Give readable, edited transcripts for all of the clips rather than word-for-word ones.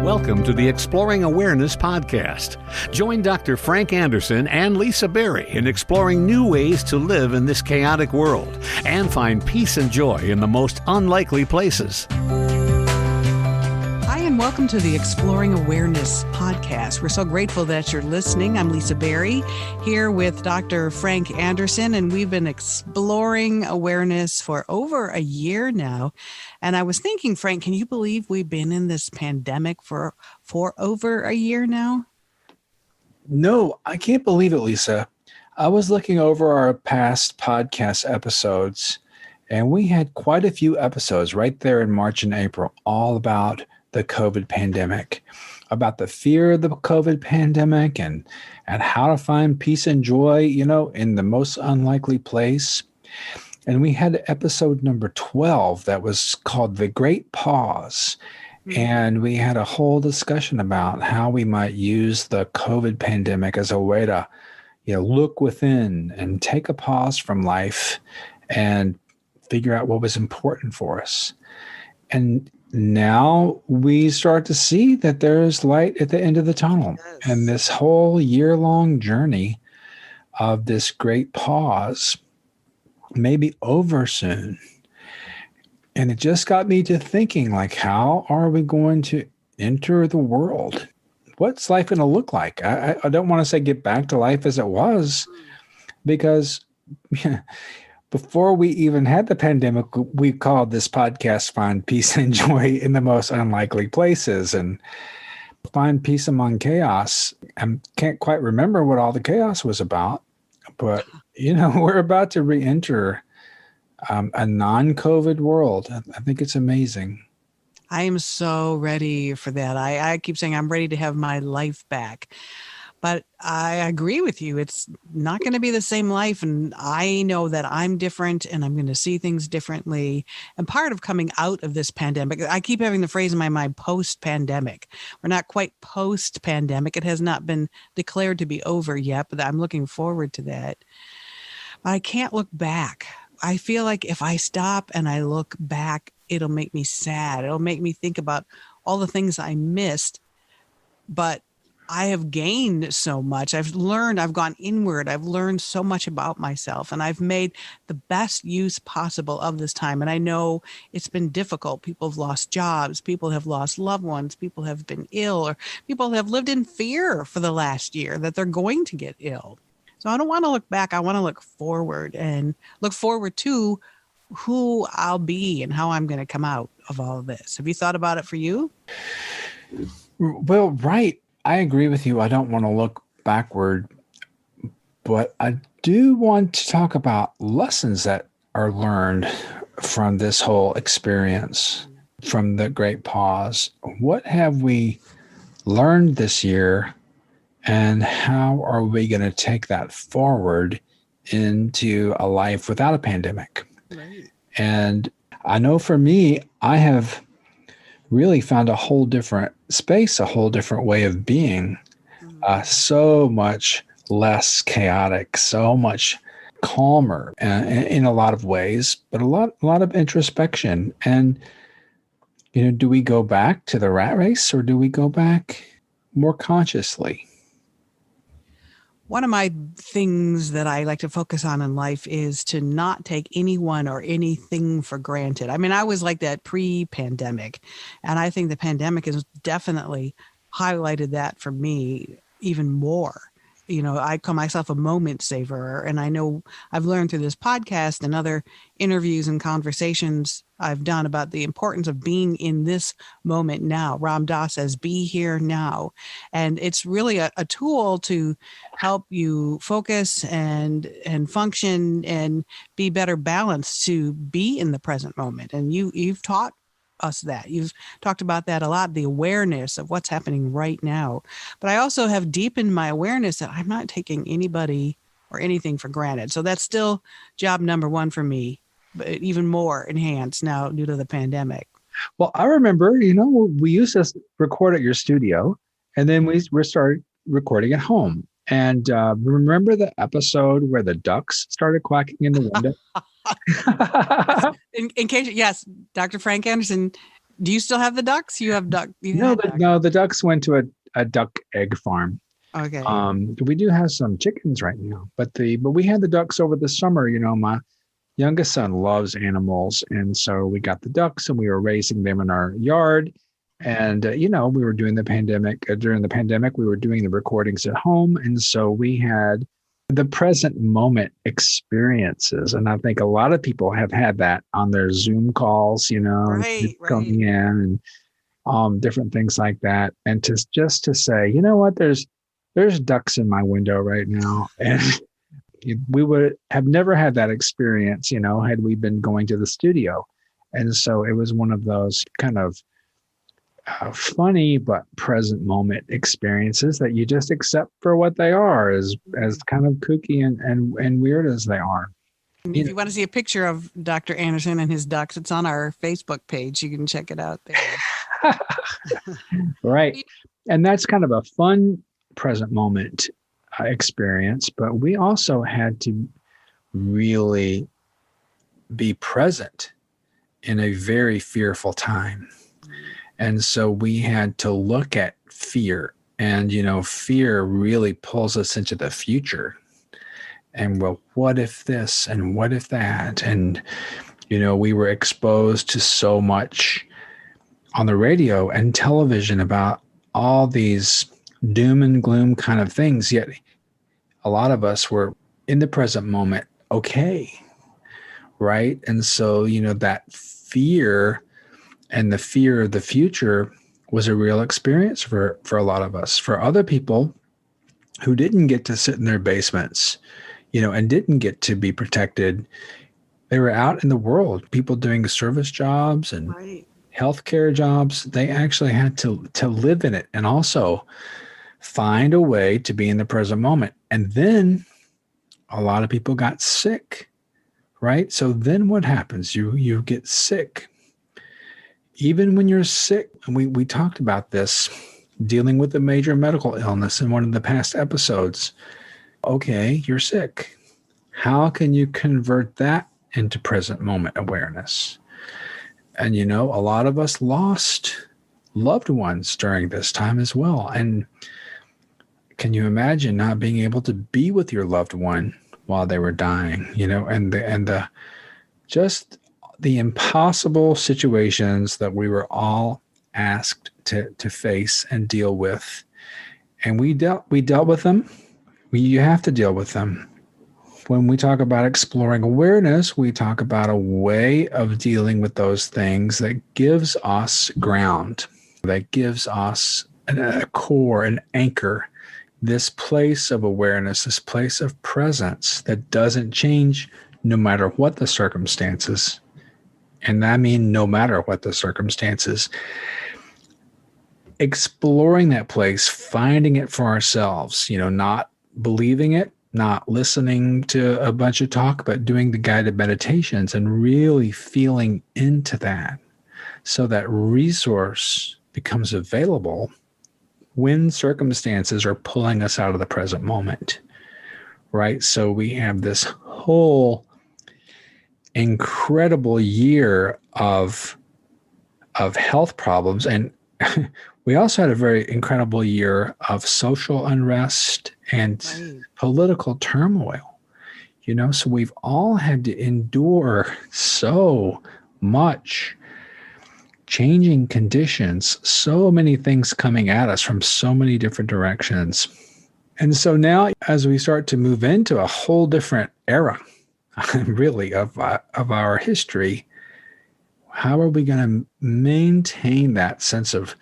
Welcome to the Exploring Awareness podcast. Join Dr. Frank Anderson and Lisa Berry in exploring new ways to live in this chaotic world and find peace and joy in the most unlikely places. Hi, and welcome to the Exploring Awareness podcast. We're so grateful that you're listening. I'm Lisa Berry here with Dr. Frank Anderson, and we've been exploring awareness for over a year now. And I was thinking, Frank, can you believe we've been in this pandemic for over a year now? No, I can't believe it, Lisa. I was looking over our past podcast episodes, and we had quite a few episodes right there in March and April, all about the COVID pandemic, about the fear of the COVID pandemic and how to find peace and joy, in the most unlikely place. And we had episode number 12 that was called The Great Pause. Mm-hmm. And we had a whole discussion about how we might use the COVID pandemic as a way to, look within and take a pause from life and figure out what was important for us. And now we start to see that there's light at the end of the tunnel. Yes. And this whole year-long journey of this great pause may be over soon. And it just got me to thinking, how are we going to enter the world? What's life going to look like? I don't want to say get back to life as it was, because before we even had the pandemic, we called this podcast Find Peace and Joy in the Most Unlikely Places, and find peace among chaos. I can't quite remember what all the chaos was about, but, we're about to re-enter a non-COVID world. I think it's amazing. I am so ready for that. I keep saying I'm ready to have my life back. But I agree with you. It's not going to be the same life. And I know that I'm different and I'm going to see things differently. And part of coming out of this pandemic, I keep having the phrase in my mind, post-pandemic. We're not quite post-pandemic. It has not been declared to be over yet, but I'm looking forward to that. But I can't look back. I feel like if I stop and I look back, it'll make me sad. It'll make me think about all the things I missed. But I have gained so much. I've gone inward. I've learned so much about myself, and I've made the best use possible of this time. And I know it's been difficult. People have lost jobs. People have lost loved ones. People have been ill, or people have lived in fear for the last year that they're going to get ill. So I don't want to look back. I want to look forward and look forward to who I'll be and how I'm going to come out of all of this. Have you thought about it for you? Well, right. I agree with you. I don't want to look backward, but I do want to talk about lessons that are learned from this whole experience, from the great pause. What have we learned this year, and how are we going to take that forward into a life without a pandemic? Right. And I know for me, I have really found a whole different space, a whole different way of being, so much less chaotic, so much calmer in a lot of ways, but a lot of introspection. And, do we go back to the rat race, or do we go back more consciously? One of my things that I like to focus on in life is to not take anyone or anything for granted. I mean, I was like that pre-pandemic, and I think the pandemic has definitely highlighted that for me even more. I call myself a moment saver, and I know I've learned through this podcast and other interviews and conversations I've done about the importance of being in this moment now. Ram Dass says, be here now. And it's really a tool to help you focus and function and be better balanced, to be in the present moment. And you've taught us that. You've talked about that a lot, the awareness of what's happening right now. But I also have deepened my awareness that I'm not taking anybody or anything for granted. So that's still job number one for me, but even more enhanced now due to the pandemic. Well, I remember, we used to record at your studio, and then we started recording at home. And remember the episode where the ducks started quacking in the window? in case, yes, Dr. Frank Anderson Do you still have the ducks? You have duck. You No, had ducks. no, the ducks went to a duck egg farm. Okay. We do have some chickens right now, but we had the ducks over the summer. My youngest son loves animals, and so we got the ducks and we were raising them in our yard. And we were doing the pandemic. During the pandemic, we were doing the recordings at home, and so we had the present moment experiences. And I think a lot of people have had that on their Zoom calls, Right. coming in and different things like that. And just to say, you know what, there's ducks in my window right now, and we would have never had that experience, had we been going to the studio. And so it was one of those kind of funny but present moment experiences that you just accept for what they are, as kind of kooky and weird as they are. If you want to see a picture of Dr. Anderson and his ducks, it's on our Facebook page. You can check it out there. Right. And that's kind of a fun present moment experience, but we also had to really be present in a very fearful time. And so we had to look at fear, and, fear really pulls us into the future. And well, what if this and what if that? And, we were exposed to so much on the radio and television about all these doom and gloom kind of things. Yet a lot of us were in the present moment. Okay. Right. And so, that fear and the fear of the future was a real experience for a lot of us. For other people who didn't get to sit in their basements, and didn't get to be protected, they were out in the world, people doing service jobs and healthcare jobs. They actually had to live in it and also find a way to be in the present moment. And then a lot of people got sick, right? So then what happens? You get sick. Even when you're sick, and we talked about this, dealing with a major medical illness in one of the past episodes. Okay, you're sick. How can you convert that into present moment awareness? And, a lot of us lost loved ones during this time as well. And can you imagine not being able to be with your loved one while they were dying, and the just the impossible situations that we were all asked to face and deal with. And we dealt with them. You have to deal with them. When we talk about exploring awareness, we talk about a way of dealing with those things that gives us ground, that gives us a core, an anchor, this place of awareness, this place of presence that doesn't change no matter what the circumstances. And I mean, no matter what the circumstances. Exploring that place, finding it for ourselves, not believing it, not listening to a bunch of talk, but doing the guided meditations and really feeling into that, so that resource becomes available when circumstances are pulling us out of the present moment, right? So we have this whole incredible year of health problems, and we also had a very incredible year of social unrest and political turmoil, so we've all had to endure so much, changing conditions, so many things coming at us from so many different directions. And so now, as we start to move into a whole different era, really, of our history, how are we going to maintain that sense of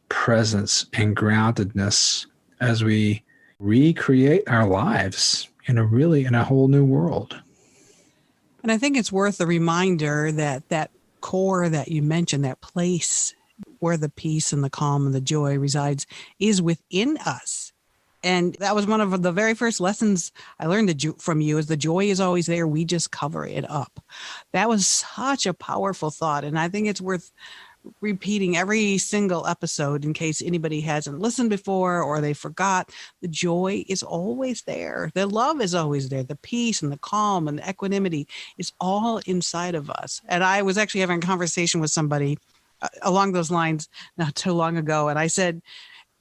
presence and groundedness as we recreate our lives in a whole new world? And I think it's worth a reminder that core that you mentioned, that place where the peace and the calm and the joy resides, is within us. And that was one of the very first lessons I learned from you, is the joy is always there. We just cover it up. That was such a powerful thought. And I think it's worth repeating every single episode in case anybody hasn't listened before or they forgot. The joy is always there. The love is always there. The peace and the calm and the equanimity is all inside of us. And I was actually having a conversation with somebody along those lines not too long ago. And I said,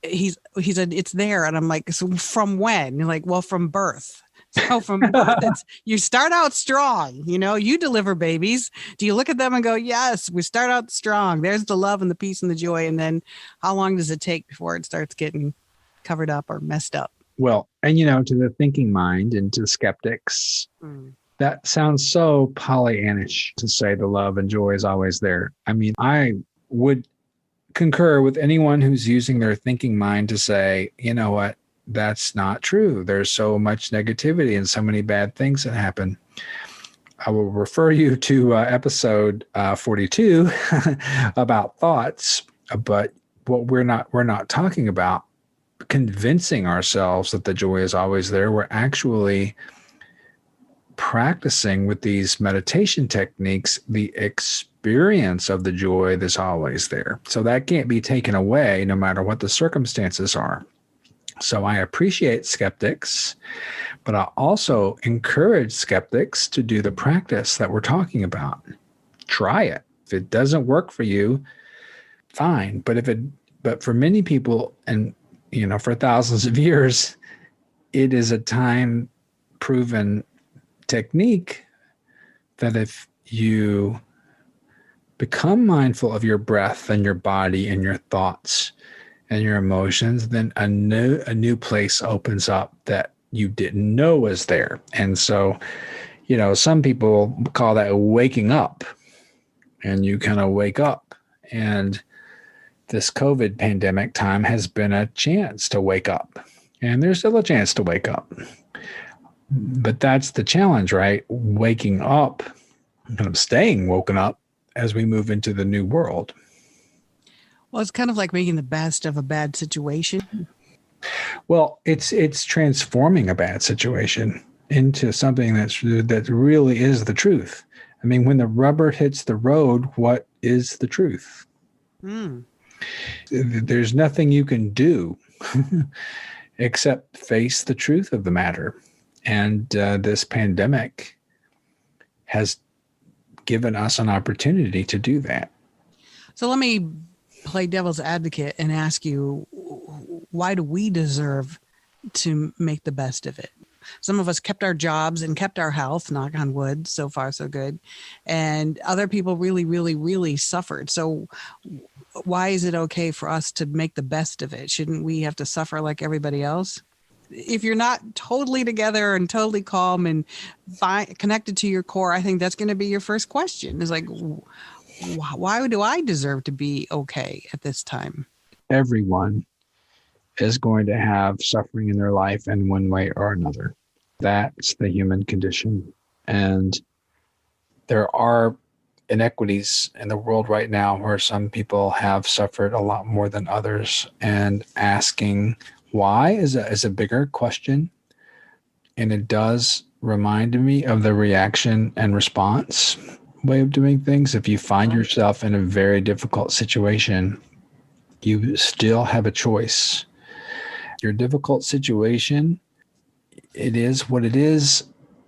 he said, it's there. And I'm like, so from when? You're like, well, from birth. So from birth, you start out strong, you deliver babies. Do you look at them and go, yes, we start out strong. There's the love and the peace and the joy. And then how long does it take before it starts getting covered up or messed up? Well, and to the thinking mind and to skeptics, that sounds so Pollyannish to say the love and joy is always there. I mean, I would concur with anyone who's using their thinking mind to say, you know what, that's not true. There's so much negativity and so many bad things that happen. I will refer you to episode 42 about thoughts, but what we're not talking about convincing ourselves that the joy is always there. We're actually practicing with these meditation techniques the experience of the joy that's always there. So that can't be taken away no matter what the circumstances are. So I appreciate skeptics, but I also encourage skeptics to do the practice that we're talking about. Try it. If it doesn't work for you, fine. But for many people, and for thousands of years, it is a time-proven technique that if you become mindful of your breath and your body and your thoughts and your emotions, then a new place opens up that you didn't know was there. And so, some people call that waking up, and you kind of wake up. And this COVID pandemic time has been a chance to wake up, and there's still a chance to wake up. But that's the challenge, right? Waking up, kind of staying woken up as we move into the new world. Well, it's kind of like making the best of a bad situation. Well, it's transforming a bad situation into something that really is the truth. I mean, when the rubber hits the road, what is the truth? There's nothing you can do except face the truth of the matter. And this pandemic has given us an opportunity to do that. So let me play devil's advocate and ask you, why do we deserve to make the best of it? Some of us kept our jobs and kept our health, knock on wood, so far so good. And other people really, really, really suffered. So why is it okay for us to make the best of it? Shouldn't we have to suffer like everybody else? If you're not totally together and totally calm and connected to your core, I think that's going to be your first question. Is like, why do I deserve to be okay at this time? Everyone is going to have suffering in their life in one way or another. That's the human condition. And there are inequities in the world right now where some people have suffered a lot more than others, and asking why is a bigger question. And it does remind me of the reaction and response way of doing things. If you find yourself in a very difficult situation, you still have a choice. Your difficult situation, it is what it is.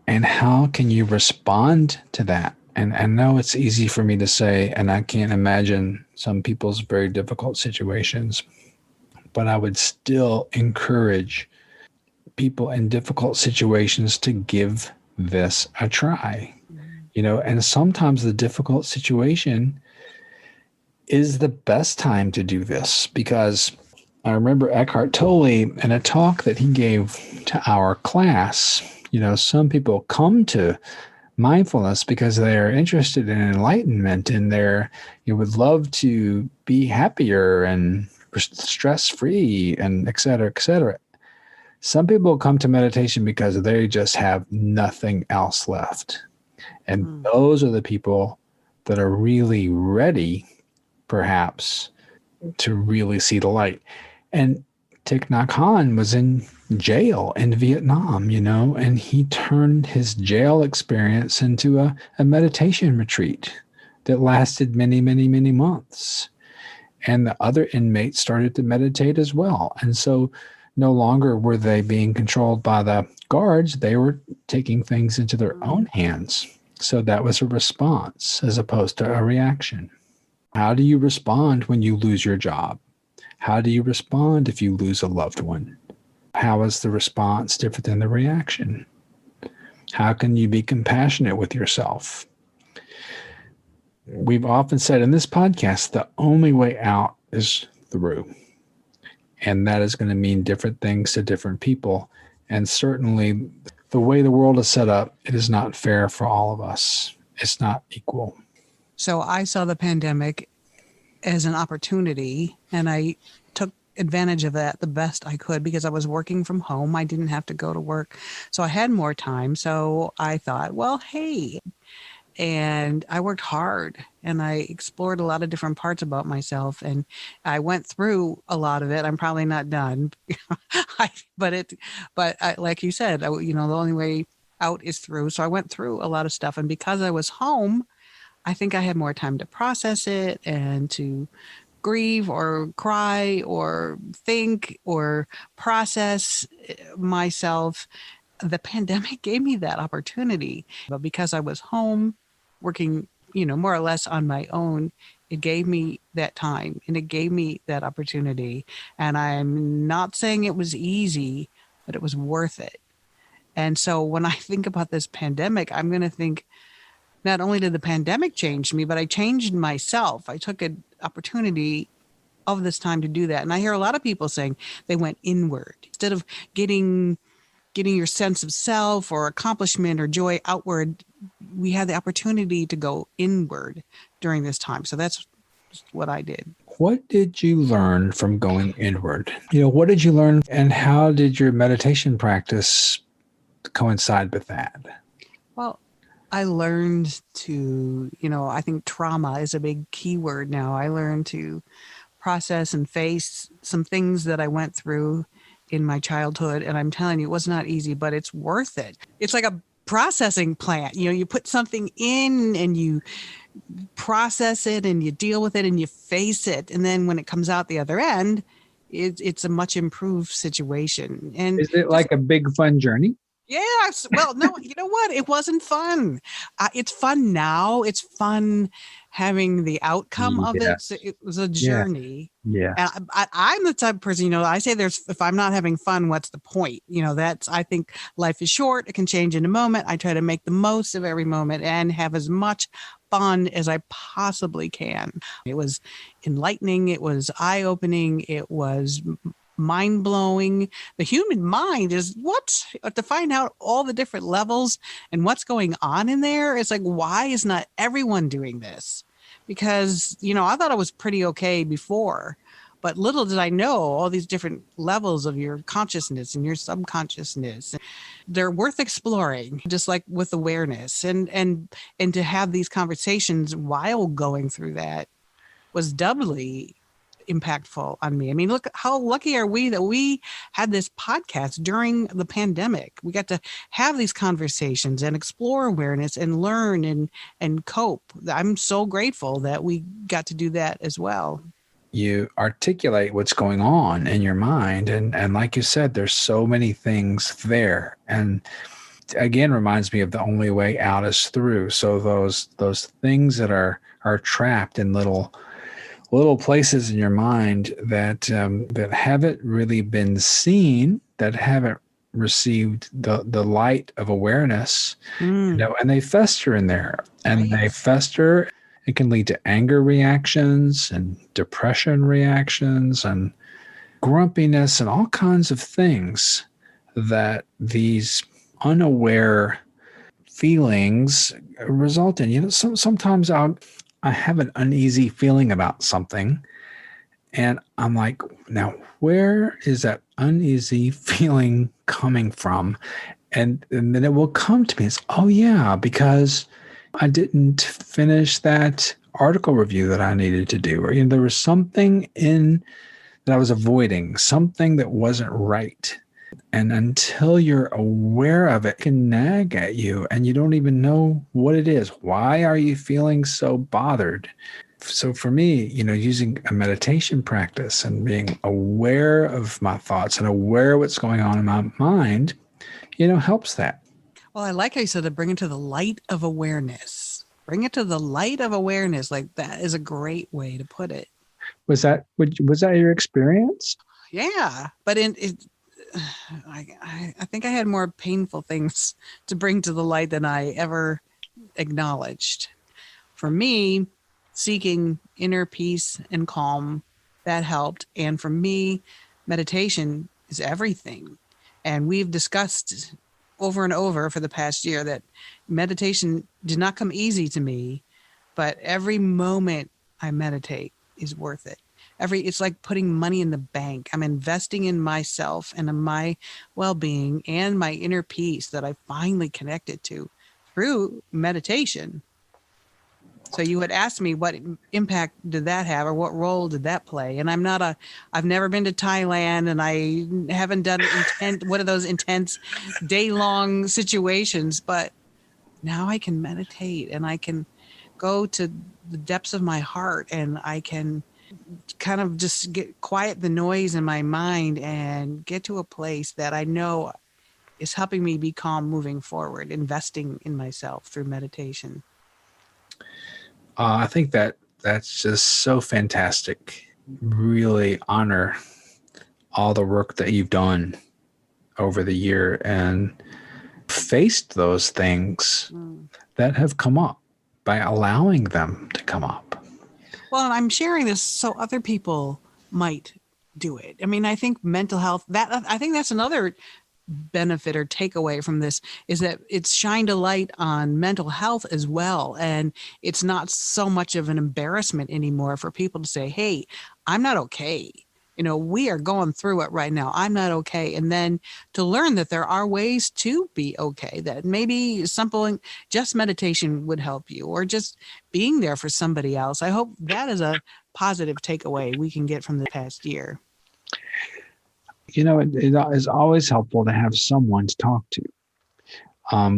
And how can you respond to that? And I know it's easy for me to say, and I can't imagine some people's very difficult situations, but I would still encourage people in difficult situations to give this a try. And sometimes the difficult situation is the best time to do this, because I remember Eckhart Tolle in a talk that he gave to our class. Some people come to mindfulness because they're interested in enlightenment, and you would love to be happier and stress-free and et cetera, et cetera. Some people come to meditation because they just have nothing else left. And those are the people that are really ready, perhaps, to really see the light. And Thich Nhat Hanh was in jail in Vietnam, and he turned his jail experience into a meditation retreat that lasted many, many, many months. And the other inmates started to meditate as well. And so no longer were they being controlled by the guards. They were taking things into their own hands. So that was a response as opposed to a reaction. How do you respond when you lose your job? How do you respond if you lose a loved one? How is the response different than the reaction? How can you be compassionate with yourself? We've often said in this podcast, the only way out is through. And that is going to mean different things to different people. And certainly the way the world is set up, it is not fair for all of us. It's not equal. So I saw the pandemic as an opportunity, and I took advantage of that the best I could because I was working from home. I didn't have to go to work. So I had more time. So I thought, well, hey, and I worked hard and I explored a lot of different parts about myself, and I went through a lot of it. I'm probably not done, like you said, the only way out is through. So I went through a lot of stuff, and because I was home, I think I had more time to process it and to grieve or cry or think or process myself. The pandemic gave me that opportunity, but because I was home working, more or less on my own, it gave me that time and it gave me that opportunity. And I'm not saying it was easy, but it was worth it. And so when I think about this pandemic, I'm going to think, not only did the pandemic change me, but I changed myself. I took an opportunity of this time to do that. And I hear a lot of people saying they went inward instead of getting your sense of self or accomplishment or joy outward. We had the opportunity to go inward during this time. So that's what I did. What did you learn from going inward? What did you learn, and how did your meditation practice coincide with that? Well, I learned to, I think trauma is a big key word now. I learned to process and face some things that I went through in my childhood. And I'm telling you, it was not easy, but it's worth it. It's like a processing plant. You put something in and you process it and you deal with it and you face it. And then when it comes out the other end, it's a much improved situation. And is it like a big fun journey? Yes. Well, no, you know what? It wasn't fun. It's fun now. It's fun having the outcome of it. So it was a journey. Yeah. And I'm the type of person, I say if I'm not having fun, what's the point? I think life is short. It can change in a moment. I try to make the most of every moment and have as much fun as I possibly can. It was enlightening. It was eye-opening. It was mind-blowing. The human mind is to find out all the different levels and what's going on in there. It's like, why is not everyone doing this? Because, I thought I was pretty okay before, but little did I know all these different levels of your consciousness and your subconsciousness. They're worth exploring, just like with awareness, and to have these conversations while going through that was doubly impactful on me. I mean, look, how lucky are we that we had this podcast during the pandemic. We got to have these conversations and explore awareness and learn and cope. I'm so grateful that we got to do that as well. You articulate what's going on in your mind. And like you said, there's so many things there. And again, reminds me of the only way out is through. So those things that are trapped in little places in your mind that haven't really been seen, that haven't received the light of awareness, and they fester in there, and they fester. It can lead to anger reactions and depression reactions and grumpiness and all kinds of things that these unaware feelings result in. Sometimes I have an uneasy feeling about something, and I'm like, now, where is that uneasy feeling coming from? And then it will come to me. It's, oh, yeah, because I didn't finish that article review that I needed to do. Or there was something in that I was avoiding, something that wasn't right. And until you're aware of it, it can nag at you and you don't even know what it is. Why are you feeling so bothered? So for me, using a meditation practice and being aware of my thoughts and aware of what's going on in my mind, helps that. Well, I like how you said to bring it to the light of awareness. bring it to the light of awareness. Like that is a great way to put it. Was that your experience? Yeah. But I think I had more painful things to bring to the light than I ever acknowledged. For me, seeking inner peace and calm, that helped. And for me, meditation is everything. And we've discussed over and over for the past year that meditation did not come easy to me, but every moment I meditate is worth it. It's like putting money in the bank. I'm investing in myself and in my well-being and my inner peace that I finally connected to through meditation. So you had asked me what impact did that have or what role did that play? And I've never been to Thailand, and I haven't done one of those intense day-long situations, but now I can meditate and I can go to the depths of my heart, and I can kind of just quiet the noise in my mind and get to a place that I know is helping me be calm moving forward, investing in myself through meditation. I think that's just so fantastic. Really honor all the work that you've done over the year and faced those things that have come up by allowing them to come up. Well, and I'm sharing this so other people might do it. I mean, I think mental health, I think that's another benefit or takeaway from this, is that it's shined a light on mental health as well. And it's not so much of an embarrassment anymore for people to say, hey, I'm not okay. We are going through it right now. I'm not okay. And then to learn that there are ways to be okay, that maybe something, just meditation would help you, or just being there for somebody else. I hope that is a positive takeaway we can get from the past year. It is always helpful to have someone to talk to,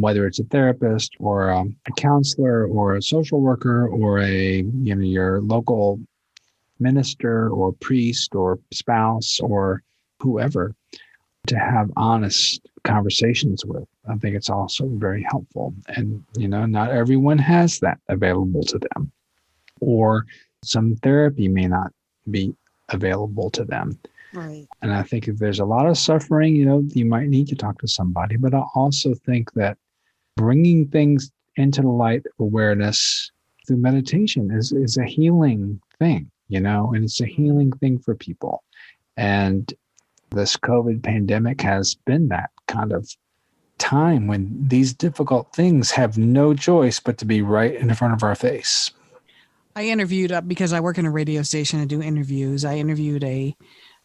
whether it's a therapist or a counselor or a social worker or your local minister or priest or spouse or whoever to have honest conversations with. I think it's also very helpful. And, not everyone has that available to them, or some therapy may not be available to them. Right. And I think if there's a lot of suffering, you might need to talk to somebody. But I also think that bringing things into the light of awareness through meditation is a healing thing, and it's a healing thing for people. And this COVID pandemic has been that kind of time when these difficult things have no choice but to be right in front of our face. I interviewed, because I work in a radio station and do interviews, I interviewed a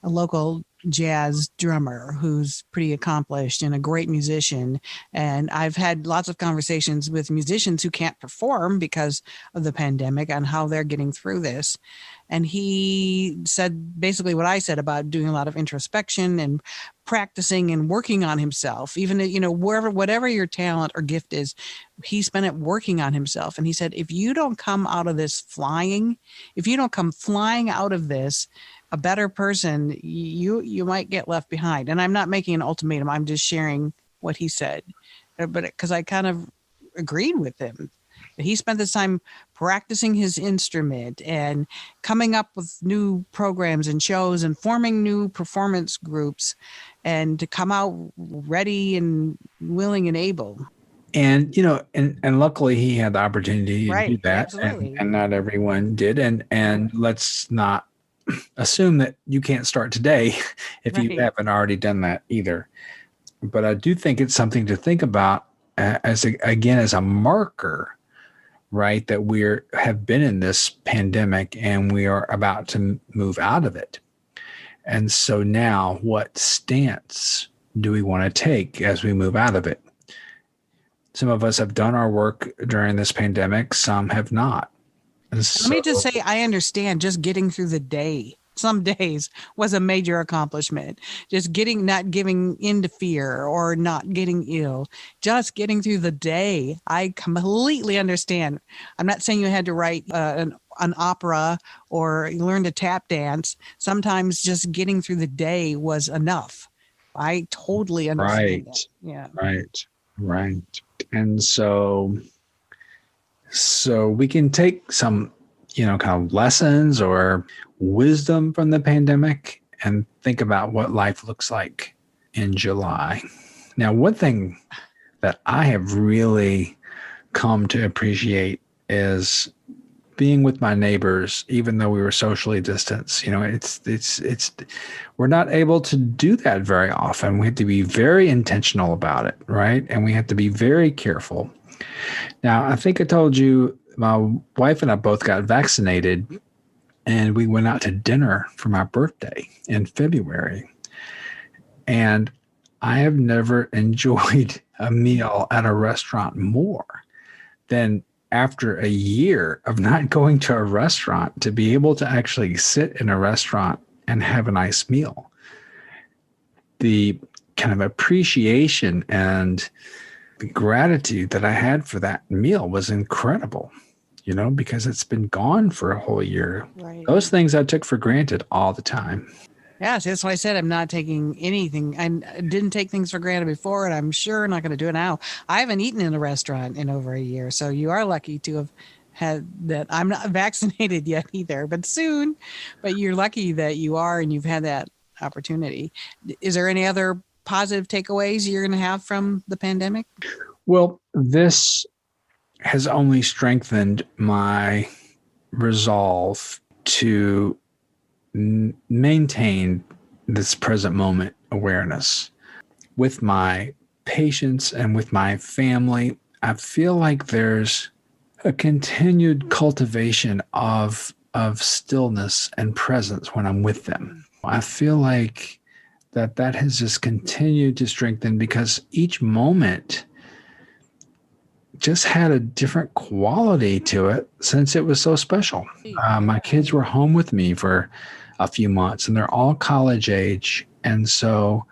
local jazz drummer who's pretty accomplished and a great musician. And I've had lots of conversations with musicians who can't perform because of the pandemic on how they're getting through this. And he said basically what I said about doing a lot of introspection and practicing and working on himself, even, whatever your talent or gift is, he spent it working on himself. And he said, if you don't come out of this flying, if you don't come flying out of this a better person, you might get left behind. And I'm not making an ultimatum. I'm just sharing what he said, but because I kind of agreed with him. He spent this time practicing his instrument and coming up with new programs and shows and forming new performance groups, and to come out ready and willing and able. And, and luckily he had the opportunity to do that. Absolutely. And not everyone did. And let's not assume that you can't start today if you haven't already done that either. But I do think it's something to think about as a marker, right? That have been in this pandemic and we are about to move out of it. And so now what stance do we want to take as we move out of it? Some of us have done our work during this pandemic. Some have not. Let me just say, I understand just getting through the day. Some days was a major accomplishment. Just not giving into fear or not getting ill, just getting through the day. I completely understand. I'm not saying you had to write an opera or learn to tap dance. Sometimes just getting through the day was enough. I totally understand that. Yeah. Right. And so So we can take some, kind of lessons or wisdom from the pandemic and think about what life looks like in July. Now, one thing that I have really come to appreciate is being with my neighbors, even though we were socially distanced. It's we're not able to do that very often. We have to be very intentional about it, right? And we have to be very careful. Now, I think I told you my wife and I both got vaccinated, and we went out to dinner for my birthday in February. And I have never enjoyed a meal at a restaurant more than after a year of not going to a restaurant, to be able to actually sit in a restaurant and have a nice meal. The kind of appreciation and the gratitude that I had for that meal was incredible, because it's been gone for a whole year. Right. Those things I took for granted all the time. Yeah, see, that's why I said I'm not taking anything. I didn't take things for granted before, and I'm sure not going to do it now. I haven't eaten in a restaurant in over a year, so you are lucky to have had that. I'm not vaccinated yet either, but soon. But you're lucky that you are, and you've had that opportunity. Is there any other positive takeaways you're going to have from the pandemic? Well, this has only strengthened my resolve to maintain this present moment awareness with my patients and with my family. I feel like there's a continued cultivation of stillness and presence when I'm with them. I feel like that has just continued to strengthen, because each moment just had a different quality to it since it was so special. My kids were home with me for a few months, and they're all college age. And so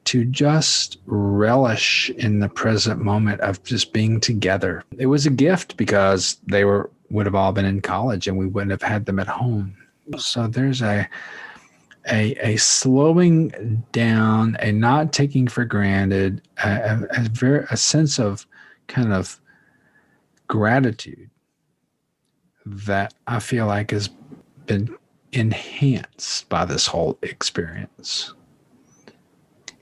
to just relish in the present moment of just being together, it was a gift, because they would have all been in college and we wouldn't have had them at home. So there's a slowing down, a not taking for granted, a sense of kind of gratitude that I feel like has been enhanced by this whole experience.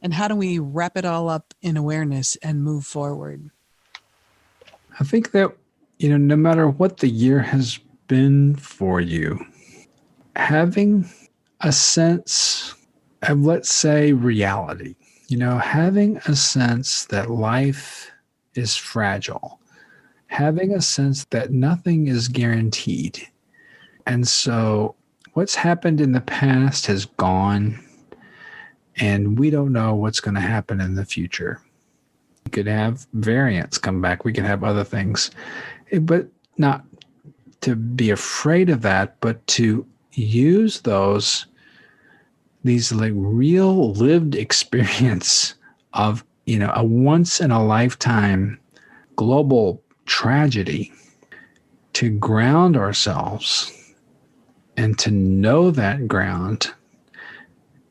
And how do we wrap it all up in awareness and move forward? I think that, no matter what the year has been for you, having a sense of, let's say, reality, having a sense that life is fragile, having a sense that nothing is guaranteed. And so what's happened in the past has gone, and we don't know what's going to happen in the future. We could have variants come back. We could have other things, but not to be afraid of that, but to use these like real lived experience of, a once in a lifetime global tragedy to ground ourselves and to know that ground.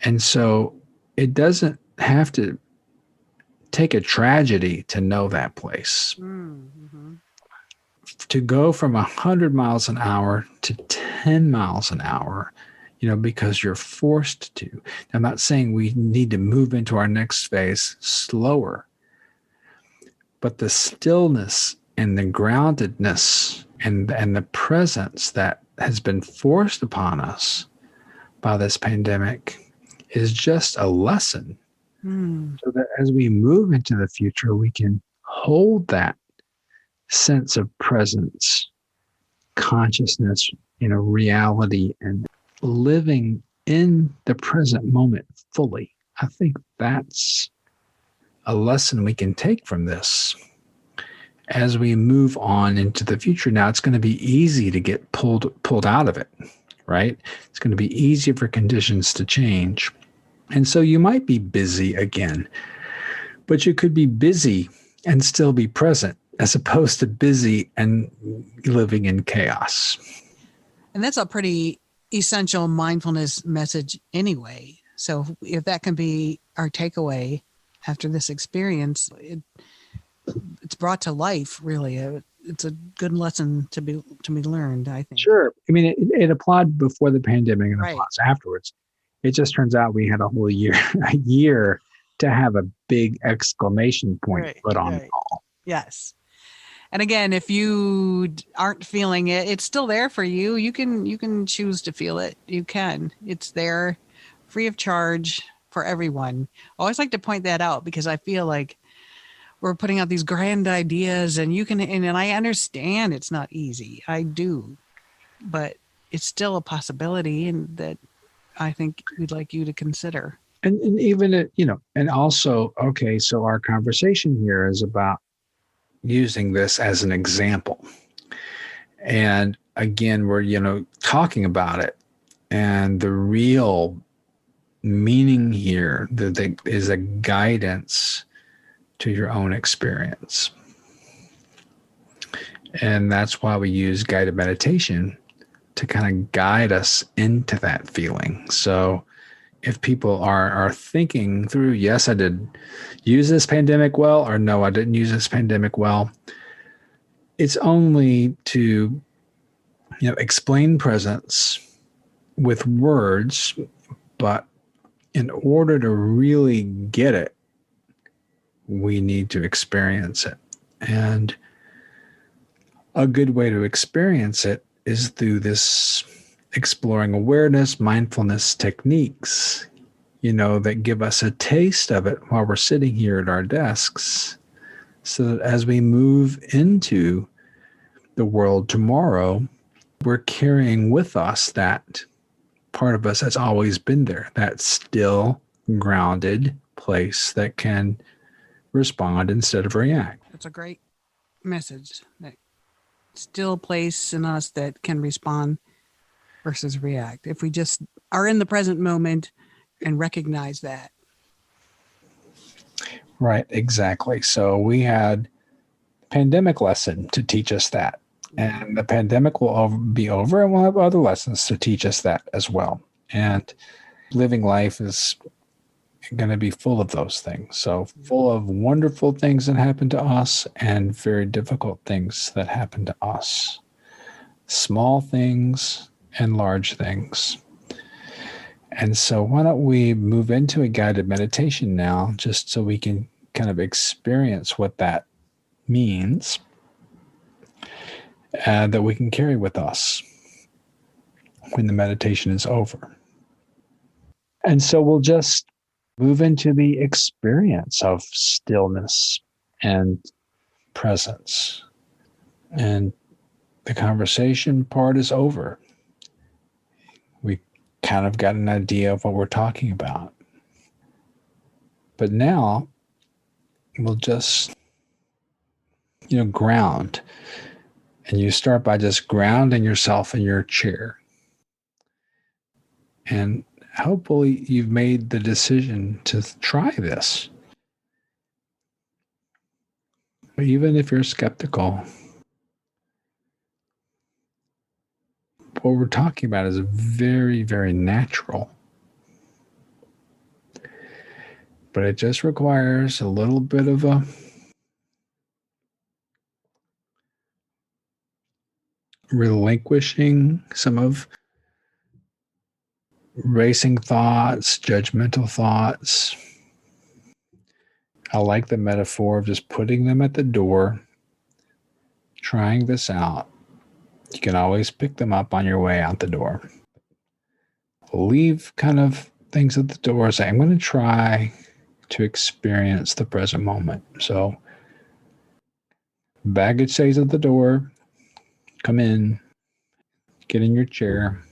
And so it doesn't have to take a tragedy to know that place. Mm-hmm. To go from 100 miles an hour to 10 miles an hour, because you're forced to. I'm not saying we need to move into our next phase slower, but the stillness and the groundedness and the presence that has been forced upon us by this pandemic is just a lesson. So that as we move into the future, we can hold that sense of presence, consciousness, reality, and living in the present moment fully. I think that's a lesson we can take from this as we move on into the future. Now, it's going to be easy to get pulled out of it, right? It's going to be easy for conditions to change. And so you might be busy again, but you could be busy and still be present, as opposed to busy and living in chaos. And that's a pretty essential mindfulness message anyway. So if that can be our takeaway after this experience, it's brought to life, really. it's a good lesson to be learned, I think. Sure. I mean, it applied before the pandemic and Right. applies afterwards. It just turns out we had a whole year, a year to have a big exclamation point put on it all. Yes. And again, if you aren't feeling it, it's still there for you. You can choose to feel it. You can. It's there free of charge for everyone. I always like to point that out because I feel like we're putting out these grand ideas and I understand it's not easy. I do. But it's still a possibility and that I think we'd like you to consider. And even, and also, okay, so our conversation here is about using this as an example. And again, we're, talking about it. And the real meaning here is a guidance to your own experience. And that's why we use guided meditation to kind of guide us into that feeling. So if people are thinking through, yes, I did use this pandemic well, or no, I didn't use this pandemic well, it's only to, explain presence with words, but in order to really get it, we need to experience it. And a good way to experience it is through this exploring awareness, mindfulness techniques, that give us a taste of it while we're sitting here at our desks, so that as we move into the world tomorrow, we're carrying with us that part of us that's always been there, that still grounded place that can respond instead of react. That's a great message. That still place in us that can respond versus react. If we just are in the present moment and recognize that. Right, exactly. So we had a pandemic lesson to teach us that. And the pandemic will be over, and we'll have other lessons to teach us that as well. And living life is going to be full of those things. So full of wonderful things that happen to us and very difficult things that happen to us. Small things and large things. And so why don't we move into a guided meditation now, just so we can kind of experience what that means, that we can carry with us when the meditation is over. And so we'll just move into the experience of stillness and presence. And the conversation part is over. We kind of got an idea of what we're talking about. But now we'll just, ground. And you start by just grounding yourself in your chair. And hopefully you've made the decision to try this. But even if you're skeptical, what we're talking about is very, very natural. But it just requires a little bit of a relinquishing some of racing thoughts, judgmental thoughts. I like the metaphor of just putting them at the door, trying this out. You can always pick them up on your way out the door. Leave kind of things at the door. Say, I'm going to try to experience the present moment. So baggage stays at the door. Come in, get in your chair,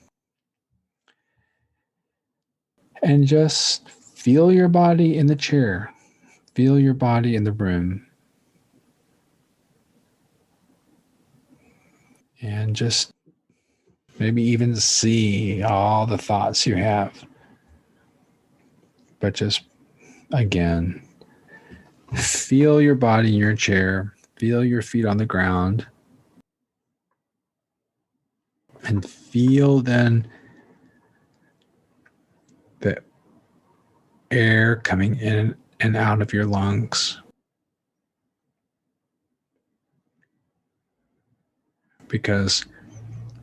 and just feel your body in the chair. Feel your body in the room. And just maybe even see all the thoughts you have. But just, again, feel your body in your chair. Feel your feet on the ground. And feel then the air coming in and out of your lungs. because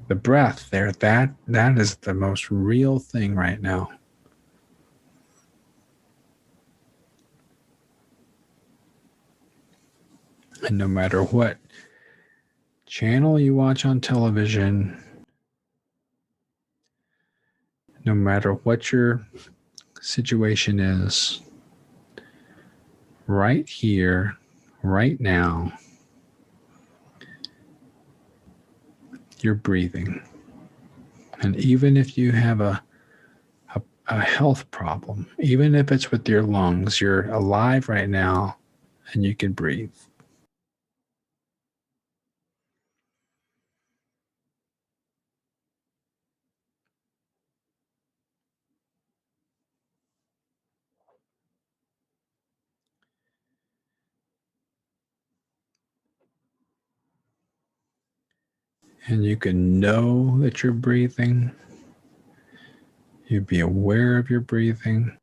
the breath there, that is the most real thing right now. And no matter what channel you watch on television, no matter what your situation is, right here, right now, you're breathing. And even if you have a health problem, even if it's with your lungs, you're alive right now and you can breathe. And you can know that you're breathing. You'd be aware of your breathing.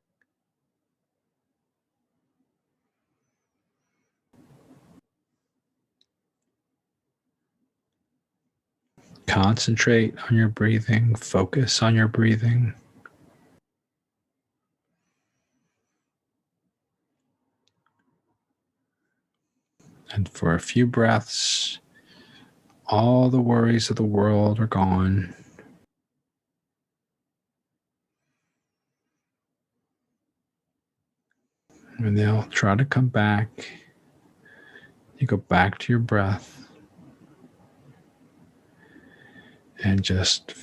Concentrate on your breathing. Focus on your breathing. And for a few breaths, all the worries of the world are gone. And they'll try to come back. You go back to your breath. And just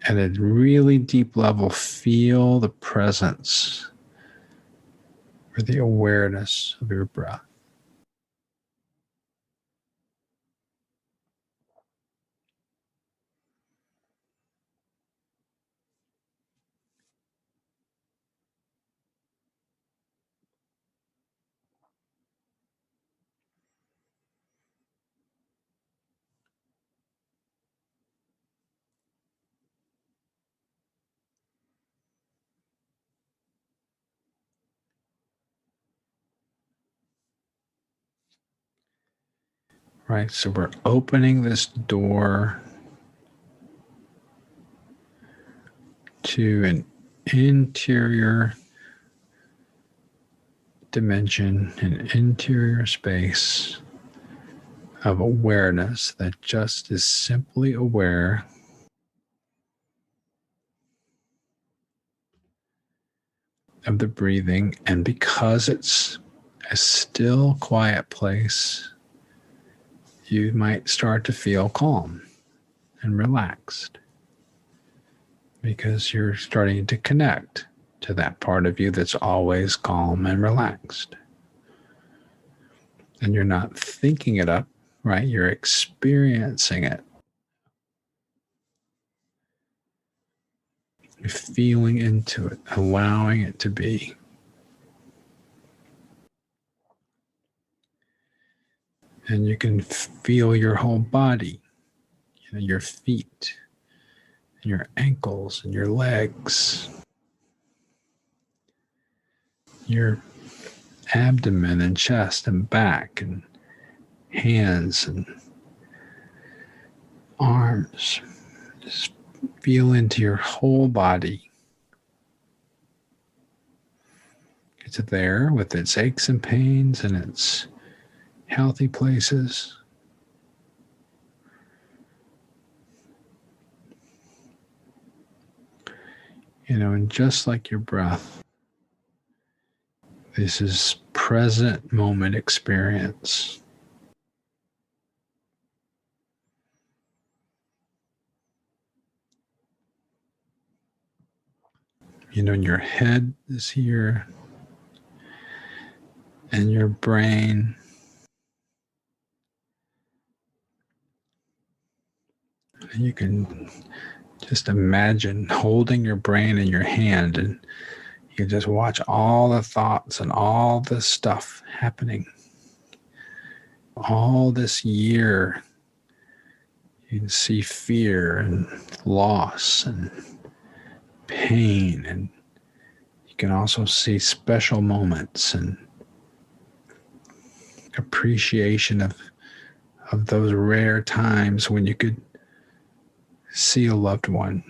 at a really deep level, feel the presence or the awareness of your breath. Right, so we're opening this door to an interior dimension, an interior space of awareness that just is simply aware of the breathing. And because it's a still, quiet place, you might start to feel calm and relaxed because you're starting to connect to that part of you that's always calm and relaxed. And you're not thinking it up, right? You're experiencing it. You're feeling into it, allowing it to be. And you can feel your whole body, your feet, and your ankles, and your legs, your abdomen and chest and back and hands and arms. Just feel into your whole body. It's there with its aches and pains and its healthy places. And just like your breath, this is present moment experience. And your head is here, and your brain. And you can just imagine holding your brain in your hand, and you can just watch all the thoughts and all the stuff happening. All this year, you can see fear and loss and pain, and you can also see special moments and appreciation of of those rare times when you could see a loved one.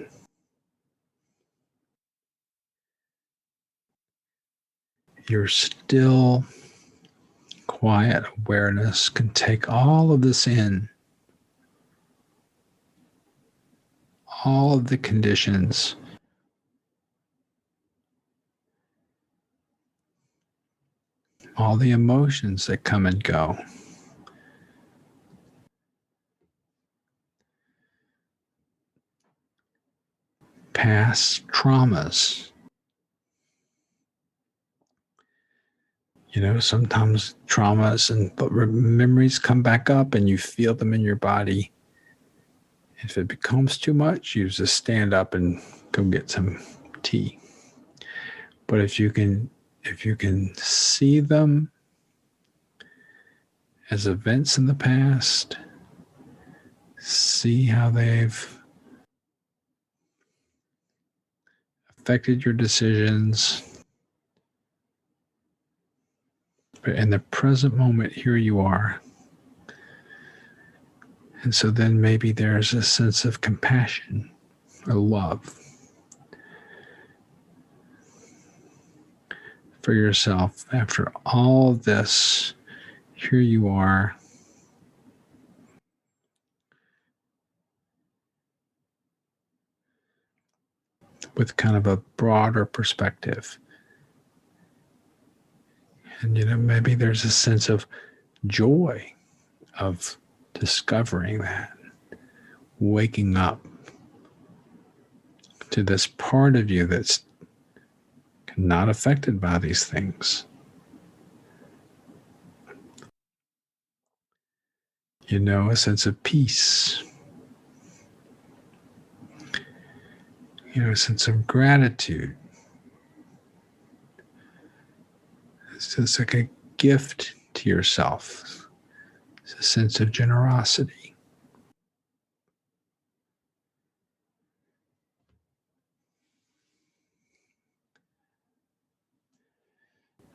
Your still, quiet awareness can take all of this in, all of the conditions, all the emotions that come and go. Past traumas. Sometimes traumas and memories come back up and you feel them in your body. If it becomes too much, you just stand up and go get some tea. But if you can see them as events in the past, see how they've affected your decisions, but in the present moment, here you are. And so then maybe there's a sense of compassion or love for yourself. After all this, here you are. With kind of a broader perspective. And, maybe there's a sense of joy of discovering that, waking up to this part of you that's not affected by these things. A sense of peace, a sense of gratitude. It's just like a gift to yourself. It's a sense of generosity.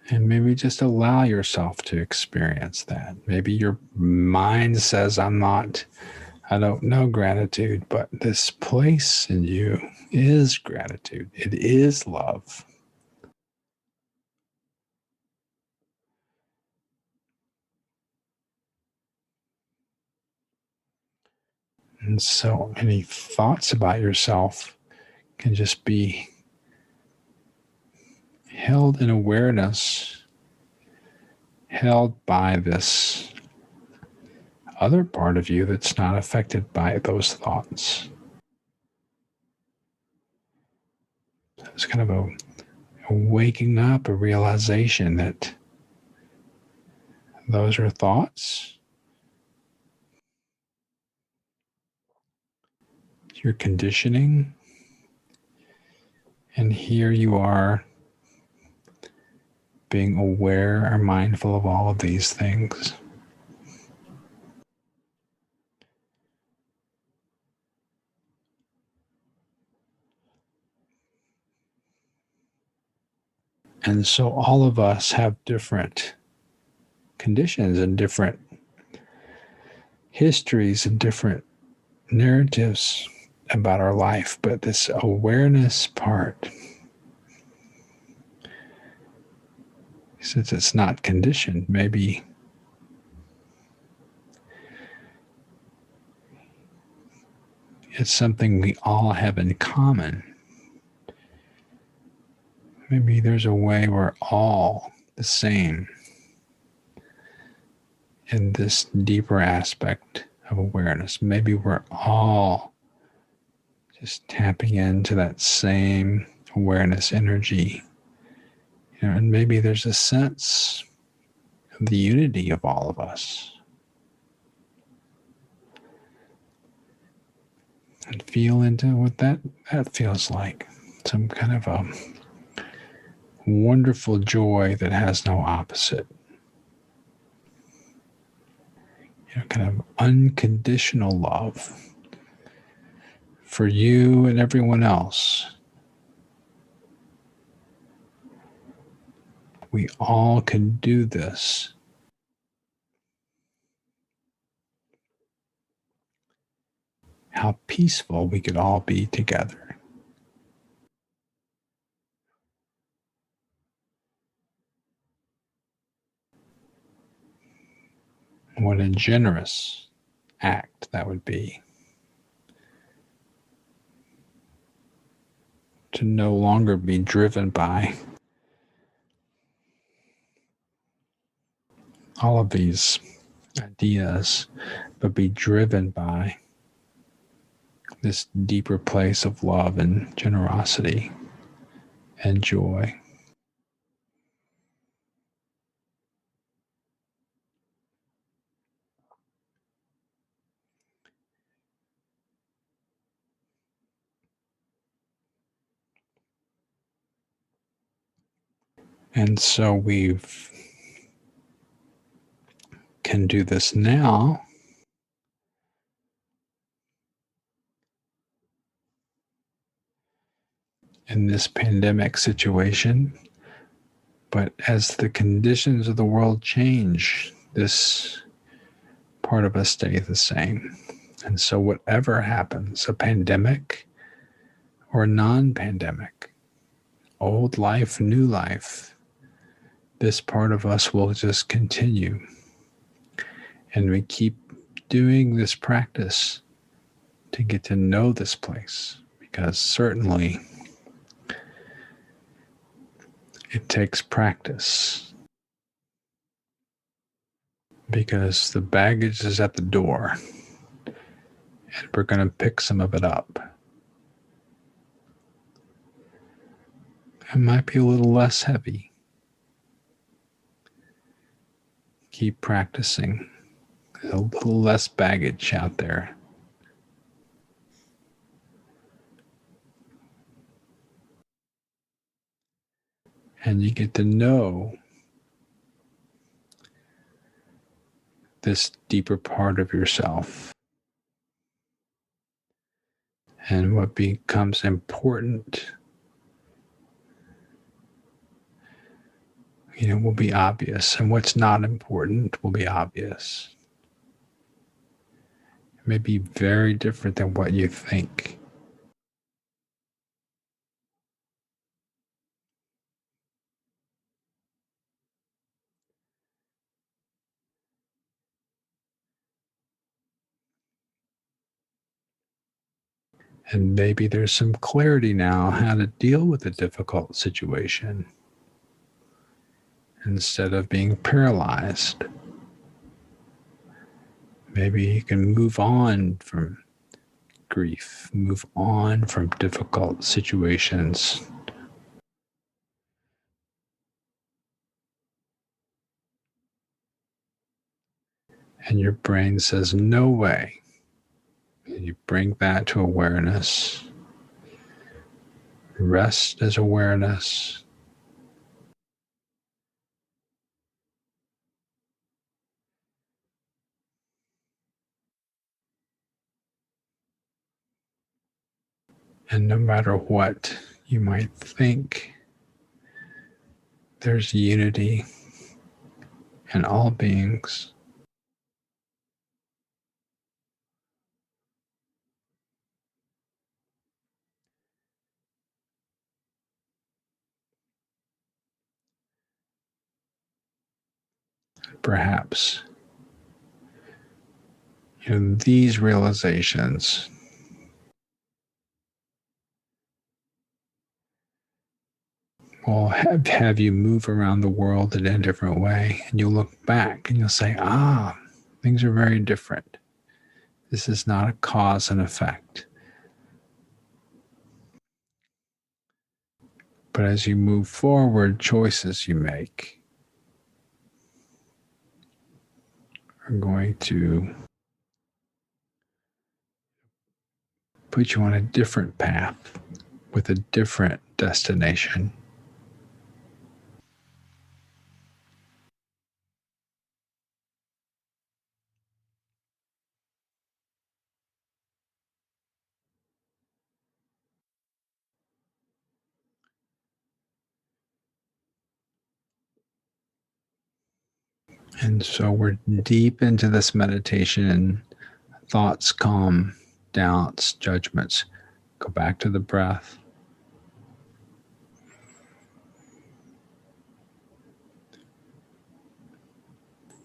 And maybe just allow yourself to experience that. Maybe your mind says, I don't know gratitude, but this place in you is gratitude. It is love. And so any thoughts about yourself can just be held in awareness, held by this other part of you that's not affected by those thoughts. It's kind of a waking up, a realization that those are thoughts. Your conditioning. And here you are being aware or mindful of all of these things. And so all of us have different conditions and different histories and different narratives about our life, but this awareness part, since it's not conditioned, maybe it's something we all have in common. Maybe there's a way we're all the same in this deeper aspect of awareness. Maybe we're all just tapping into that same awareness energy. And maybe there's a sense of the unity of all of us. And feel into what that feels like. Some kind of a wonderful joy that has no opposite. Kind of unconditional love for you and everyone else. We all can do this. how peaceful we could all be together. What a generous act that would be to no longer be driven by all of these ideas, but be driven by this deeper place of love and generosity and joy. And so we can do this now in this pandemic situation. But as the conditions of the world change, this part of us stays the same. And so whatever happens, a pandemic or a non-pandemic, old life, new life, this part of us will just continue. And we keep doing this practice to get to know this place, because certainly it takes practice, because the baggage is at the door and we're going to pick some of it up. It might be a little less heavy. Keep practicing. There's a little less baggage out there. And you get to know this deeper part of yourself. And what becomes important, will be obvious. And what's not important will be obvious. It may be very different than what you think. And maybe there's some clarity now how to deal with a difficult situation instead of being paralyzed. Maybe you can move on from grief, move on from difficult situations. And your brain says, no way. And you bring that to awareness. Rest as awareness. And no matter what you might think, there's unity in all beings. Perhaps, these realizations will have you move around the world in a different way. And you'll look back and you'll say, things are very different. This is not a cause and effect. But as you move forward, choices you make are going to put you on a different path with a different destination. And so we're deep into this meditation, and thoughts calm doubts, judgments. Go back to the breath.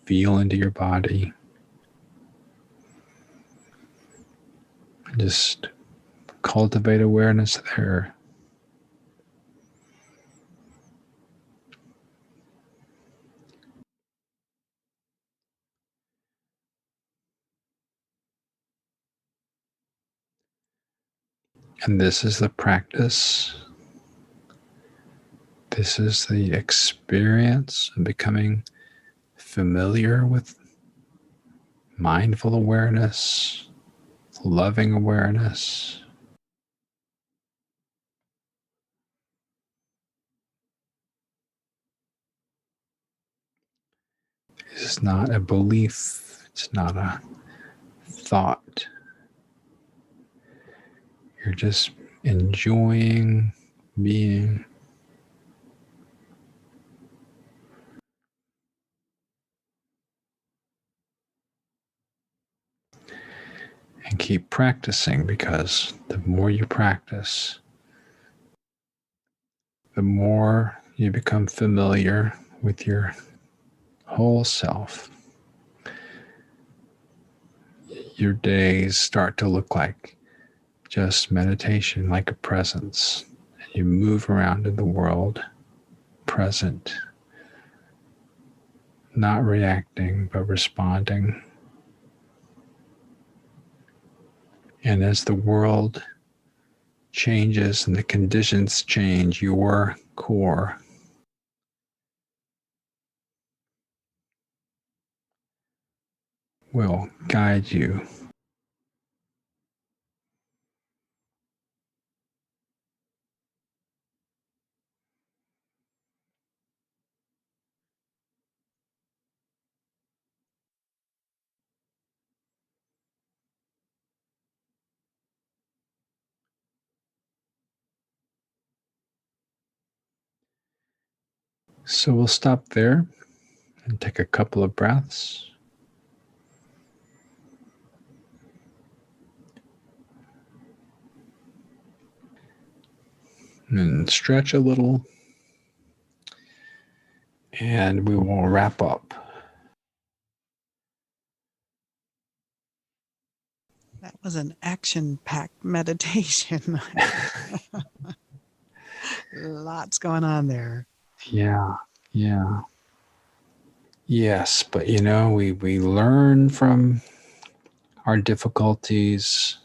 Feel into your body. And just cultivate awareness there. And this is the practice. This is the experience of becoming familiar with mindful awareness, loving awareness. This is not a belief. It's not a thought. You're just enjoying being. And keep practicing, because the more you practice, the more you become familiar with your whole self. Your days start to look like just meditation, like a presence. And you move around in the world, present, not reacting, but responding. And as the world changes and the conditions change, your core will guide you. So we'll stop there and take a couple of breaths. And stretch a little. And we will wrap up. That was an action-packed meditation. Lots going on there. Yeah. Yes, but we learn from our difficulties,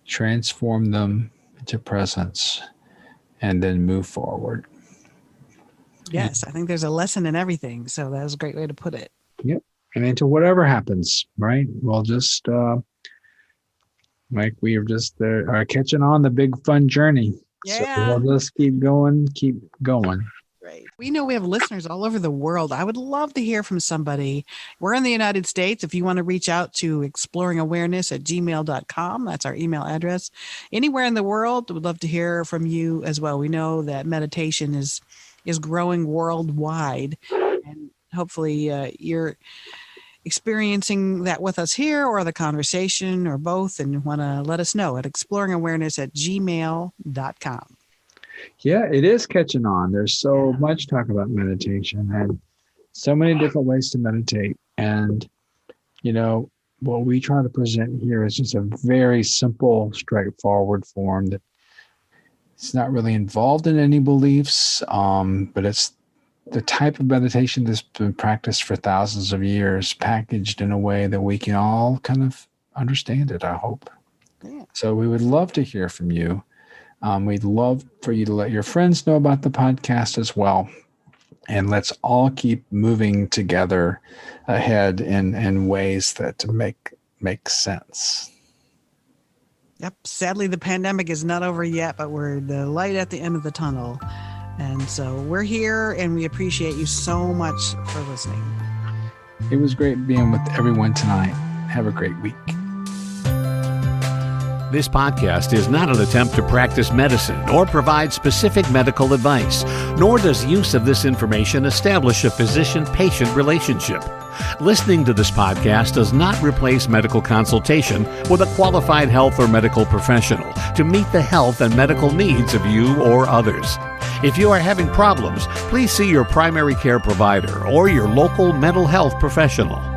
transform them into presence, and then move forward. Yes, I think there's a lesson in everything. So that was a great way to put it. Yep. And into whatever happens, right? We'll just, like we are just are catching on the big fun journey. Yeah. So we'll just keep going. Right. We know we have listeners all over the world. I would love to hear from somebody. We're in the United States. If you want to reach out to exploringawareness@gmail.com, that's our email address. Anywhere in the world, we'd love to hear from you as well. We know that meditation is growing worldwide, and hopefully you're experiencing that with us here, or the conversation, or both, and want to let us know at exploringawareness@gmail.com. Yeah, it is catching on. There's so much talk about meditation and so many different ways to meditate. And, what we try to present here is just a very simple, straightforward form that it's not really involved in any beliefs, but it's the type of meditation that's been practiced for thousands of years, packaged in a way that we can all kind of understand it, I hope. Yeah. So we would love to hear from you. We'd love for you to let your friends know about the podcast as well. And let's all keep moving together ahead in ways that make sense. Yep. Sadly, the pandemic is not over yet, but we're the light at the end of the tunnel. And so we're here, and we appreciate you so much for listening. It was great being with everyone tonight. Have a great week. This podcast is not an attempt to practice medicine or provide specific medical advice, nor does use of this information establish a physician-patient relationship. Listening to this podcast does not replace medical consultation with a qualified health or medical professional to meet the health and medical needs of you or others. If you are having problems, please see your primary care provider or your local mental health professional.